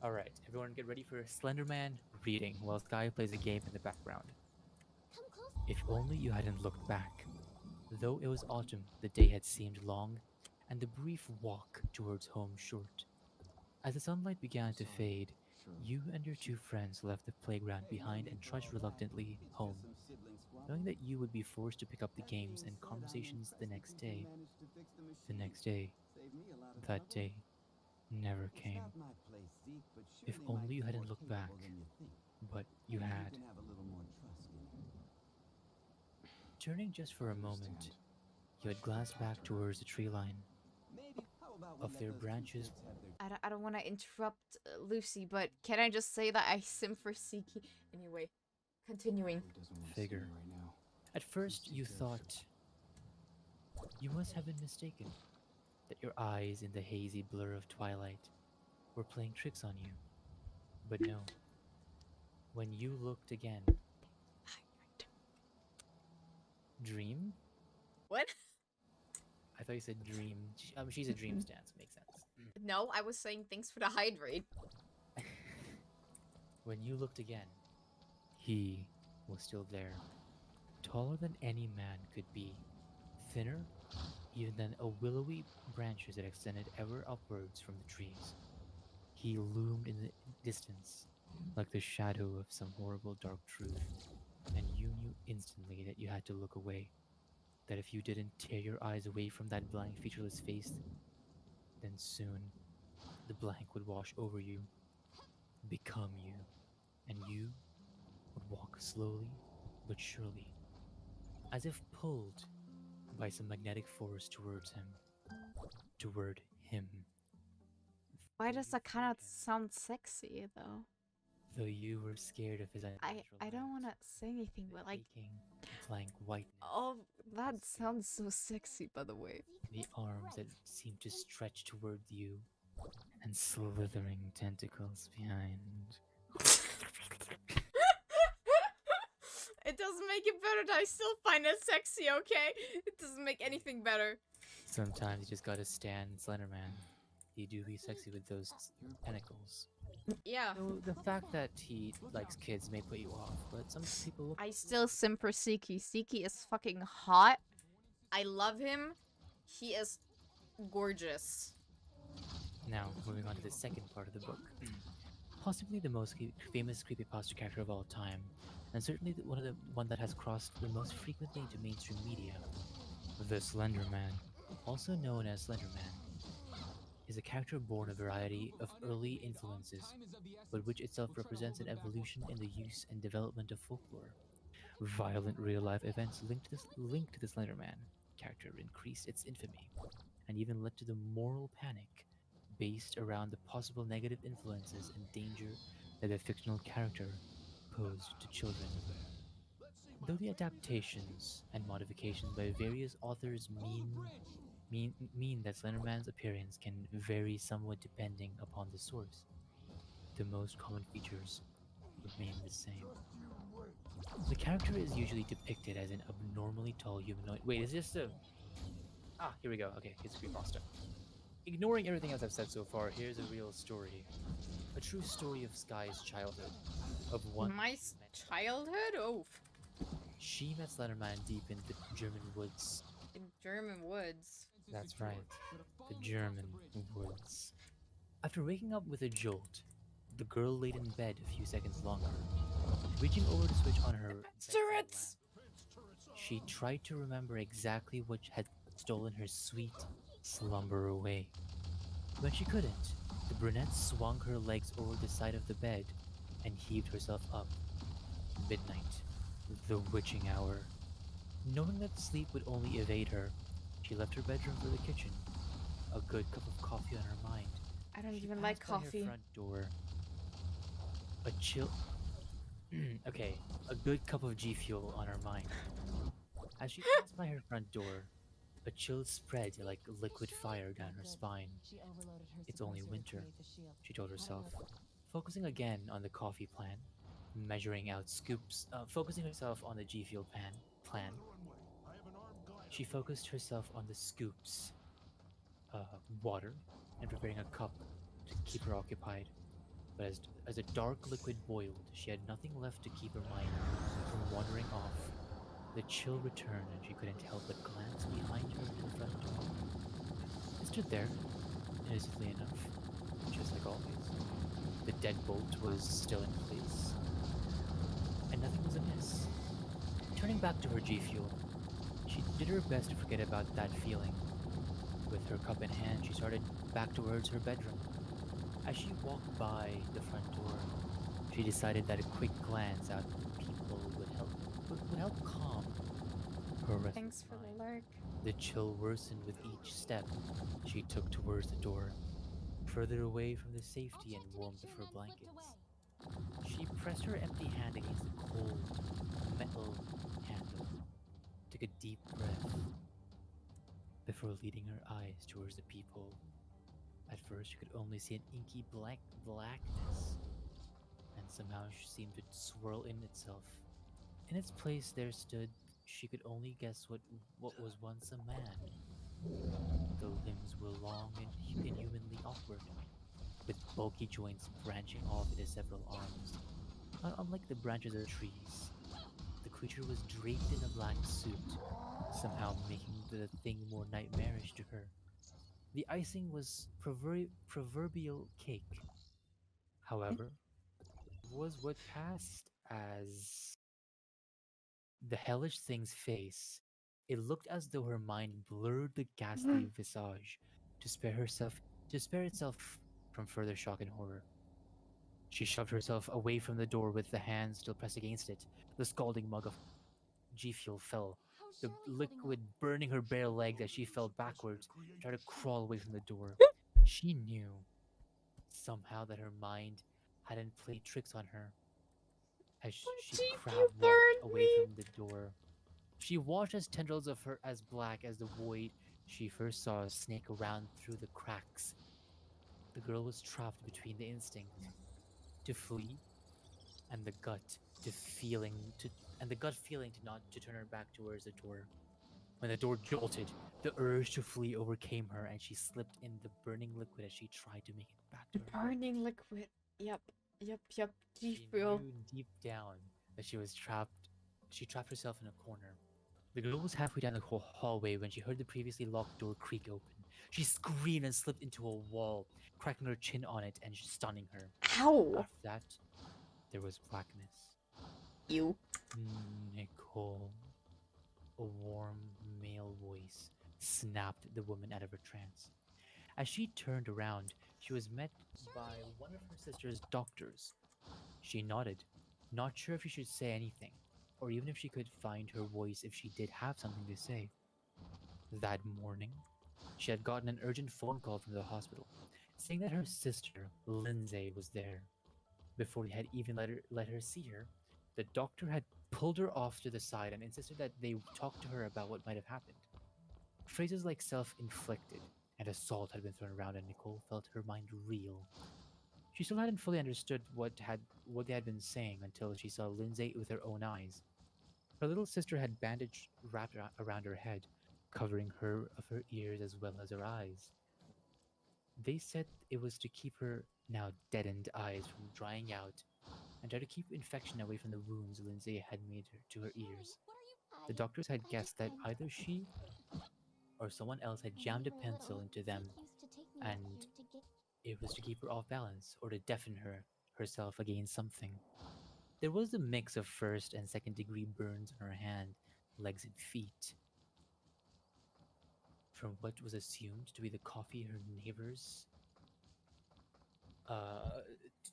Alright, everyone get ready for Slenderman reading while Sky plays a game in the background. If only you hadn't looked back. Though it was autumn, the day had seemed long, and the brief walk towards home short. As the sunlight began to fade, you and your two friends left the playground behind and trudged reluctantly home, knowing that you would be forced to pick up the games and conversations the next day. The next day, that day, never came. If only you hadn't looked back, but you had. Turning just for a moment, you had glanced back towards the tree line. Of their branches, I don't want to interrupt Lucy, but can I just say that I sim for Siki? Anyway, continuing. figure. At first, you thought you must have been mistaken, that your eyes in the hazy blur of twilight were playing tricks on you. But no, when you looked again, dream? What? I thought you said dream. She's a dream stance. Makes sense. No, I was saying thanks for the hydrate. When you looked again, he was still there, taller than any man could be, thinner even than a willowy branches that extended ever upwards from the trees. He loomed in the distance like the shadow of some horrible dark truth, and you knew instantly that you had to look away, that if you didn't tear your eyes away from that blank, featureless face, then soon the blank would wash over you, become you, and you would walk slowly but surely, as if pulled by some magnetic force towards him, toward him. Why does that kind of sound sexy though? Though you were scared of his I unnatural I don't want light, to say anything, the but like, aching, blank whiteness, oh, that sounds so sexy, by the way. the arms that seemed to stretch toward you, and slithering tentacles behind. It doesn't make it better that I still find it sexy, okay? It doesn't make anything better. Sometimes you just gotta stand Slenderman. He do be sexy with those tentacles. Yeah. Though the fact that he likes kids may put you off, but some people look. I still sim for Siki. Siki is fucking hot. I love him. He is gorgeous. Now, moving on to the second part of the book. Possibly the most famous creepypasta character of all time, and certainly one that has crossed the most frequently into mainstream media. The Slender Man, also known as Slenderman, is a character born of a variety of early influences, but which itself represents an evolution in the use and development of folklore. Violent real-life events linked to the Slender Man character increased its infamy, and even led to the moral panic based around the possible negative influences and danger that the fictional character posed to children. Though the adaptations and modifications by various authors mean that Slenderman's appearance can vary somewhat depending upon the source, the most common features remain the same. The character is usually depicted as an abnormally tall humanoid. Wait, is this a... Ah, here we go. Okay, it's Creepypasta. Ignoring everything else I've said so far, here's a real story. A true story of Sky's childhood. Of one... My childhood? Oh. She met Slenderman deep in the German woods. In German woods. That's right, the German woods. After waking up with a jolt, the girl laid in bed a few seconds longer. Reaching over to switch on her Turrets! lamp, she tried to remember exactly what had stolen her sweet slumber away. When she couldn't, the brunette swung her legs over the side of the bed and heaved herself up. Midnight, the witching hour. Knowing that sleep would only evade her, she left her bedroom for the kitchen, a good cup of coffee on her mind. I don't She even like passed by her coffee. front door. A chill. Okay, a good cup of G Fuel on her mind. As she passed by her front door, a chill spread like liquid fire down her spine. It's only winter, she told herself, focusing again on the coffee plan, measuring out scoops, focusing herself on the G Fuel plan. She focused herself on the scoops, water, and preparing a cup to keep her occupied. But as a dark liquid boiled, she had nothing left to keep her mind from wandering off. The chill returned, and she couldn't help but glance behind her to the front door. It stood there, innocently enough, just like always. The deadbolt was still in place, and nothing was amiss. Turning back to her G Fuel, she did her best to forget about that feeling. With her cup in hand, she started back towards her bedroom. As she walked by the front door, she decided that a quick glance at the people would help calm her restless Thanks for the mind. lurk. The chill worsened with each step she took towards the door, further away from the safety and warmth of her blankets. She pressed her empty hand against the cold metal handle, took a deep breath before leading her eyes towards the peephole. At first, she could only see an inky blackness, and somehow she seemed to swirl in itself. In its place there stood, she could only guess what was once a man. The limbs were long and inhumanly awkward, with bulky joints branching off into several arms. Not unlike the branches of trees, the creature was draped in a black suit, somehow making the thing more nightmarish to her. The icing was proverbial cake. However, was what passed as the hellish thing's face. It looked as though her mind blurred the ghastly visage to spare itself from further shock and horror. She shoved herself away from the door with the hand still pressed against it. The scalding mug of G Fuel fell, the liquid burning her bare legs as she fell backwards and tried to crawl away from the door. She knew, somehow, that her mind hadn't played tricks on her as she Jeep, crab you walked burned away me. from the door. She watched as tendrils of her as black as the void she first saw snake around through the cracks. The girl was trapped between the instinct to flee and the gut to feeling to and the gut feeling to not to turn her back towards the door. When the door jolted, the urge to flee overcame her, and she slipped in the burning liquid as she tried to make it back to her bed. Burning liquid. Yep. Yep. Yep. Jeep, She bro. knew deep down that she was trapped. She trapped herself in a corner. The girl was halfway down the hallway when she heard the previously locked door creak open. She screamed and slipped into a wall, cracking her chin on it and stunning her. Ow. After that, there was blackness. You. Nicole, a warm male voice snapped the woman out of her trance. As she turned around, she was met by one of her sister's doctors. She nodded, not sure if she should say anything, or even if she could find her voice if she did have something to say. That morning, she had gotten an urgent phone call from the hospital, saying that her sister, Lindsay, was there. Before they had even let her see her, the doctor had pulled her off to the side and insisted that they talk to her about what might have happened. Phrases like self-inflicted and assault had been thrown around, and Nicole felt her mind reel. She still hadn't fully understood what they had been saying until she saw Lindsay with her own eyes. Her little sister had bandage wrapped around her head, covering her of her ears as well as her eyes. They said it was to keep her now deadened eyes from drying out and try to keep infection away from the wounds Lindsay had made to her ears. The doctors had guessed that either she or someone else had jammed a pencil into them, and it was to keep her off balance or to deafen herself against something. There was a mix of first and second degree burns on her hand, legs, and feet, from what was assumed to be the coffee her neighbors uh,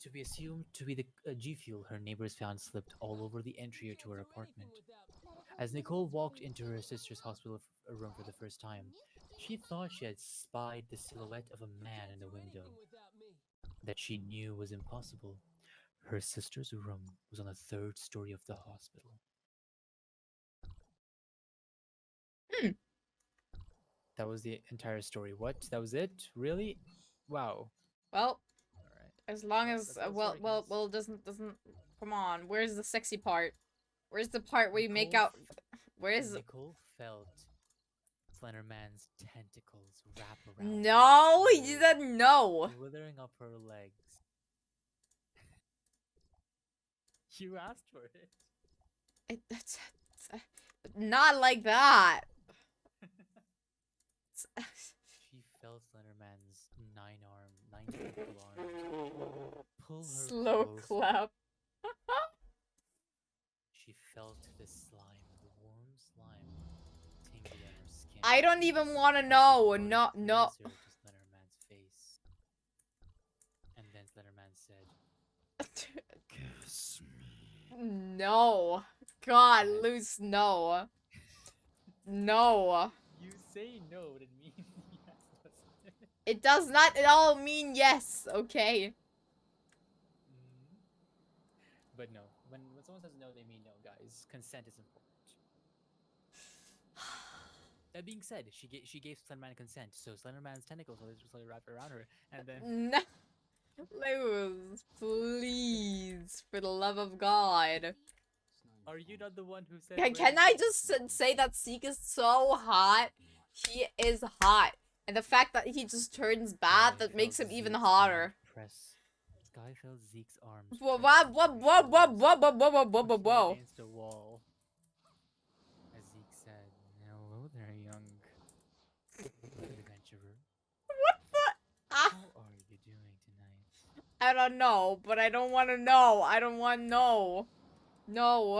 to be assumed to be the G Fuel her neighbors found slipped all over the entry to her apartment. As Nicole walked into her sister's hospital room for the first time, she thought she had spied the silhouette of a man in the window. That she knew was impossible. Her sister's room was on the third story of the hospital. Hmm. That was the entire story. What? That was it? Really? Wow. Well, All right. as long Well, as that's all the story, guys. doesn't. Come on. Where's the sexy part? Where's the part where you make Nicole out? Where is? Nicole felt Slenderman's tentacles wrap around No, her, he said no. slithering up her legs. You asked for it. It's not like that. She felt Slenderman's 9-tentacle arm pull her Slow closer. clap. She felt the slime, the warm slime, tingle on her skin. I don't even want to as she know. brought it No, no. closer to Slenderman's face. And then Slenderman said, "Kiss me." No. God, And- Luce, no. No. You say no, but it means yes, doesn't it? It does not at all mean yes, okay? Mhm. But no, when someone says no, they mean no, guys. Consent is important. That being said, she gave Slenderman consent, so Slenderman's tentacles slowly wrapped around her, and then No. Luce, please, for the love of God. are you not the one who said? Can I just say that Zeke is so hot? He is hot. And the fact that he just turns bad, that makes him even hotter. Sky felt Zeke's arms. Whoa, press whoa, into whoa, her whoa, shoulders, whoa, whoa, whoa, whoa, whoa, whoa, pushing her whoa. against a wall. As Zeke said, "Hello there, young adventurer. What the? Ah, How are you doing tonight?" I don't know, but I don't want to know. I don't want to know. No.